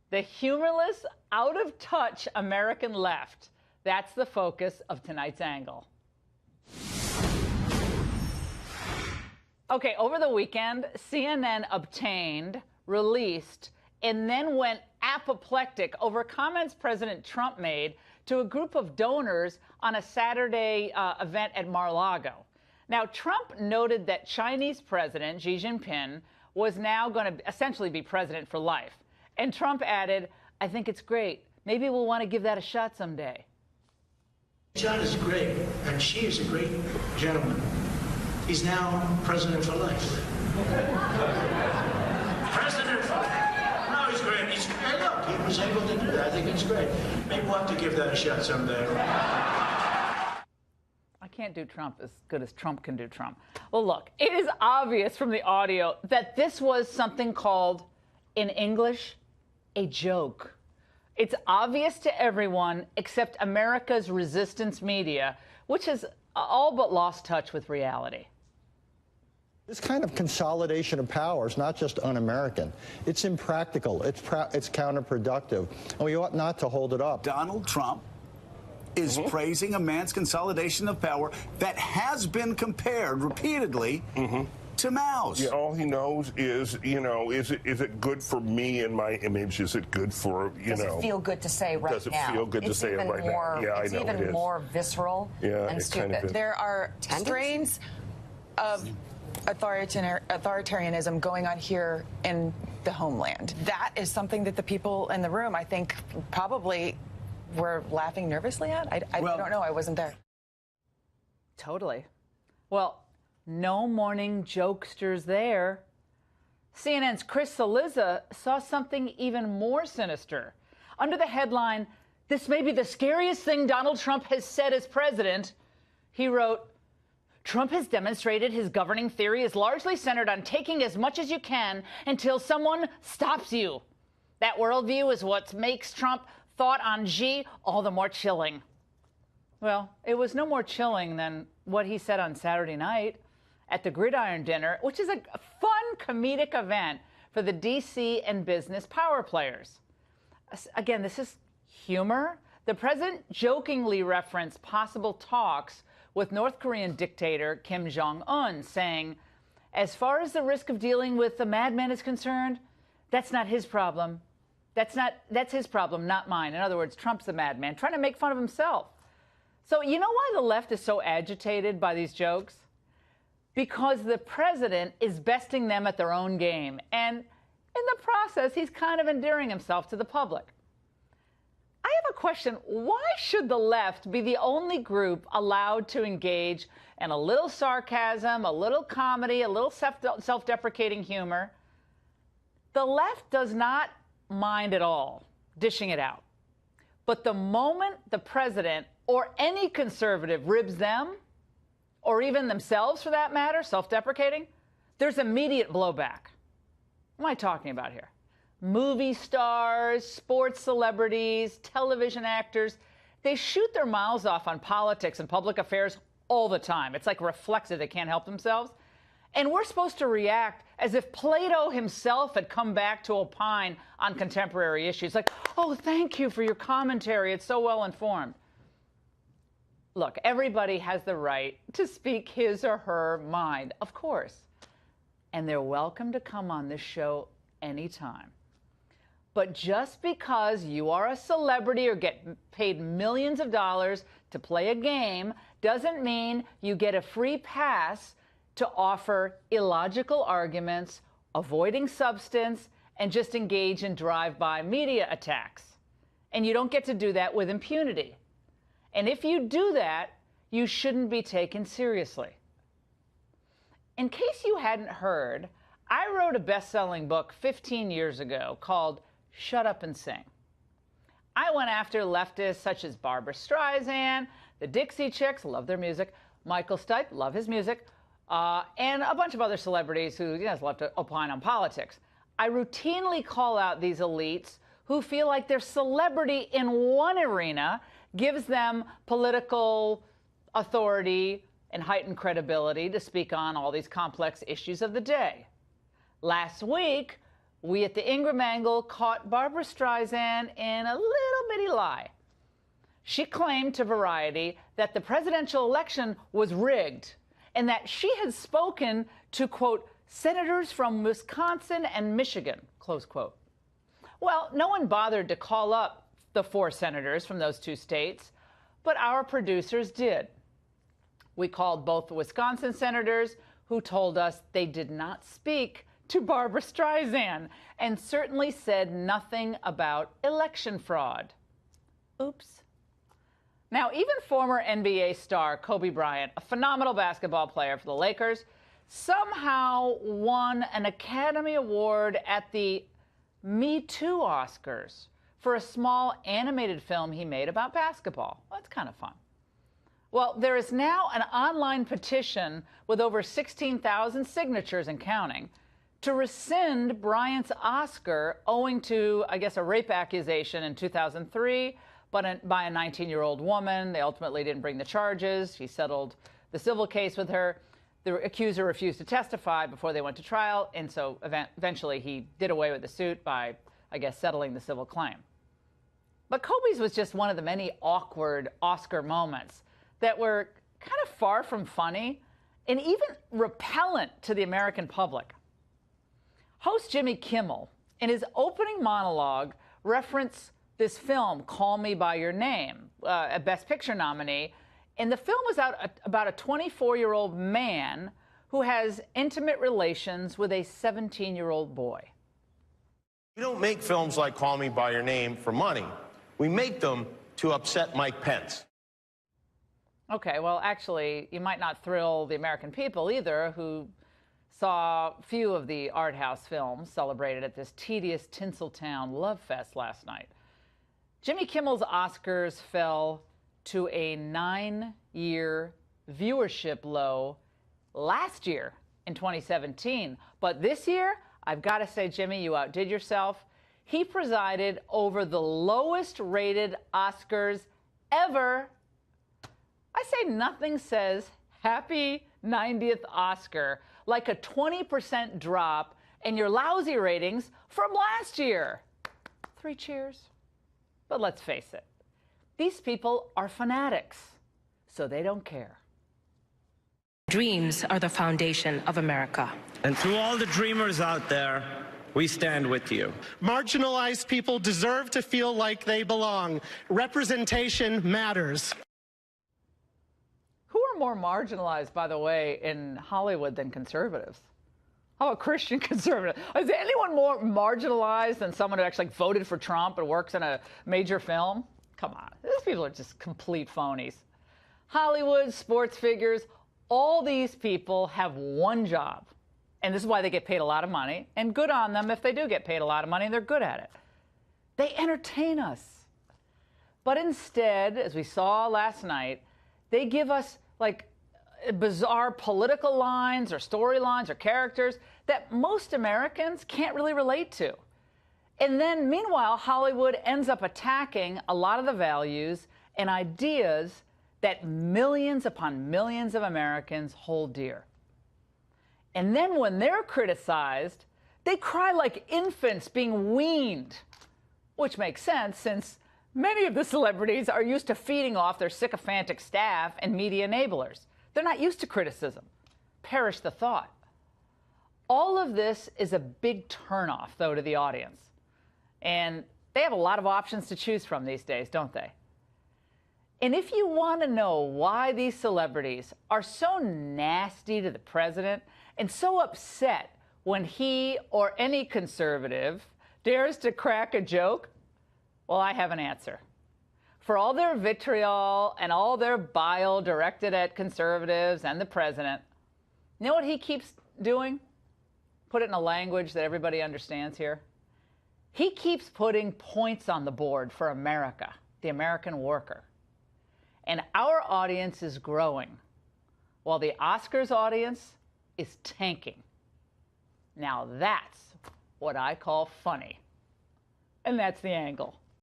The humorless, out-of-touch American left. That's the focus of tonight's angle. Okay, over the weekend, CNN obtained, released, and then went apoplectic over comments President Trump made to a group of donors on a Saturday event at Mar-a-Lago. Now, Trump noted that Chinese President Xi Jinping was now going to essentially be president for life. And Trump added, "I think it's great. Maybe we'll want to give that a shot someday." China's great, and Xi is a great gentleman. He's now president for life. President for life. No, he's great. Hey, look, he was able to do that. I think it's great. Maybe we'll have to give that a shot someday. I can't do Trump as good as Trump can do Trump. Well, look, it is obvious from the audio that this was something called, in English, a joke. It's obvious to everyone except America's resistance media, which has all but lost touch with reality. This kind of consolidation of power is not just un-American. It's impractical. It's counterproductive. And we ought not to hold it up. Donald Trump is praising a man's consolidation of power that has been compared repeatedly to Mao's. Yeah, all he knows is, is it good for me and my image? Is it good for, Does it feel good to say right now? Does it feel good to say it right now? Yeah, it's I know even more visceral and stupid. Kind of there are strains of authoritarianism going on here in the homeland. That is something that the people in the room, I think, probably were laughing nervously at. I don't know. I wasn't there. Totally. Well, no morning jokesters there. CNN's Chris Cillizza saw something even more sinister. Under the headline, "This may be the scariest thing Donald Trump has said as president," he wrote, "Trump has demonstrated his governing theory is largely centered on taking as much as you can until someone stops you. That worldview is what makes Trump thought on Xi all the more chilling." Well, it was no more chilling than what he said on Saturday night at the Gridiron Dinner, which is a fun comedic event for the D.C. and business power players. Again, this is humor. The president jokingly referenced possible talks with North Korean dictator Kim Jong-un, saying, "As far as the risk of dealing with the madman is concerned, that's not his problem. That's his problem, not mine." In other words, Trump's the madman, trying to make fun of himself. So you know why the left is so agitated by these jokes? Because the president is besting them at their own game. And in the process, he's kind of endearing himself to the public. I have a question. Why should the left be the only group allowed to engage in a little sarcasm, a little comedy, a little self-deprecating humor? The left does not mind at all dishing it out. But the moment the president or any conservative ribs them, or even themselves for that matter, self-deprecating, there's immediate blowback. What am I talking about here? Movie stars, sports celebrities, television actors, they shoot their mouths off on politics and public affairs all the time. It's like reflexive, they can't help themselves. And we're supposed to react as if Plato himself had come back to opine on contemporary issues. Like, "Oh, thank you for your commentary. It's so well informed." Look, everybody has the right to speak his or her mind, of course. And they're welcome to come on this show anytime. But just because you are a celebrity or get paid millions of dollars to play a game doesn't mean you get a free pass to offer illogical arguments, avoiding substance, and just engage in drive-by media attacks. And you don't get to do that with impunity. And if you do that, you shouldn't be taken seriously. In case you hadn't heard, I wrote a best-selling book 15 years ago called Shut Up and Sing. I went after leftists such as Barbra Streisand, the Dixie Chicks, love their music, Michael Stipe, love his music, and a bunch of other celebrities who love to opine on politics. I routinely call out these elites who feel like their celebrity in one arena gives them political authority and heightened credibility to speak on all these complex issues of the day. Last week, we at the Ingraham angle caught Barbra Streisand in a little bitty lie. She claimed to Variety that the presidential election was rigged and that she had spoken to, quote, senators from Wisconsin and Michigan, close quote. Well, no one bothered to call up the 4 senators from those 2 states, but our producers did. We called both the Wisconsin senators, who told us they did not speak to Barbra Streisand and certainly said nothing about election fraud. Oops. Now, even former NBA star Kobe Bryant, a phenomenal basketball player for the Lakers, somehow won an Academy Award at the Me Too Oscars for a small animated film he made about basketball. Well, that's kind of fun. Well, there is now an online petition with over 16,000 signatures and counting to rescind Bryant's Oscar owing to, I guess, a rape accusation in 2003 by a 19-year-old woman. They ultimately didn't bring the charges. He settled the civil case with her. The accuser refused to testify before they went to trial, and so eventually he did away with the suit by, I guess, settling the civil claim. But Kobe's was just one of the many awkward Oscar moments that were kind of far from funny and even repellent to the American public. Host Jimmy Kimmel, in his opening monologue, referenced this film, Call Me By Your Name, a Best Picture nominee, and the film was about a 24-year-old man who has intimate relations with a 17-year-old boy. We don't make films like Call Me By Your Name for money. We make them to upset Mike Pence. Okay, well, actually, you might not thrill the American people either, who saw few of the art house films celebrated at this tedious Tinseltown love fest last night. Jimmy Kimmel's Oscars fell to a 9-year viewership low last year in 2017. But this year, I've got to say, Jimmy, you outdid yourself. He presided over the lowest rated Oscars ever. I say nothing says happy 90th Oscar like a 20% drop in your lousy ratings from last year. 3 cheers. But let's face it, these people are fanatics, so they don't care. Dreams are the foundation of America. And to all the dreamers out there, we stand with you. Marginalized people deserve to feel like they belong. Representation matters. Who are more marginalized, by the way, in Hollywood than conservatives? How about Christian conservatives? Is anyone more marginalized than someone who actually voted for Trump and works in a major film? Come on, these people are just complete phonies. Hollywood, sports figures, all these people have one job. And this is why they get paid a lot of money, and good on them if they do get paid a lot of money and they're good at it. They entertain us. But instead, as we saw last night, they give us like bizarre political lines or storylines or characters that most Americans can't really relate to. And then, meanwhile, Hollywood ends up attacking a lot of the values and ideas that millions upon millions of Americans hold dear. And then when they're criticized, they cry like infants being weaned, which makes sense since many of the celebrities are used to feeding off their sycophantic staff and media enablers. They're not used to criticism. Perish the thought. All of this is a big turnoff, though, to the audience. And they have a lot of options to choose from these days, don't they? And if you want to know why these celebrities are so nasty to the president and so upset when he or any conservative dares to crack a joke, well, I have an answer. For all their vitriol and all their bile directed at conservatives and the president, you know what he keeps doing? Put it in a language that everybody understands here. He keeps putting points on the board for America, the American worker. And our audience is growing, while the Oscars audience is tanking. Now that's what I call funny. And that's The Angle.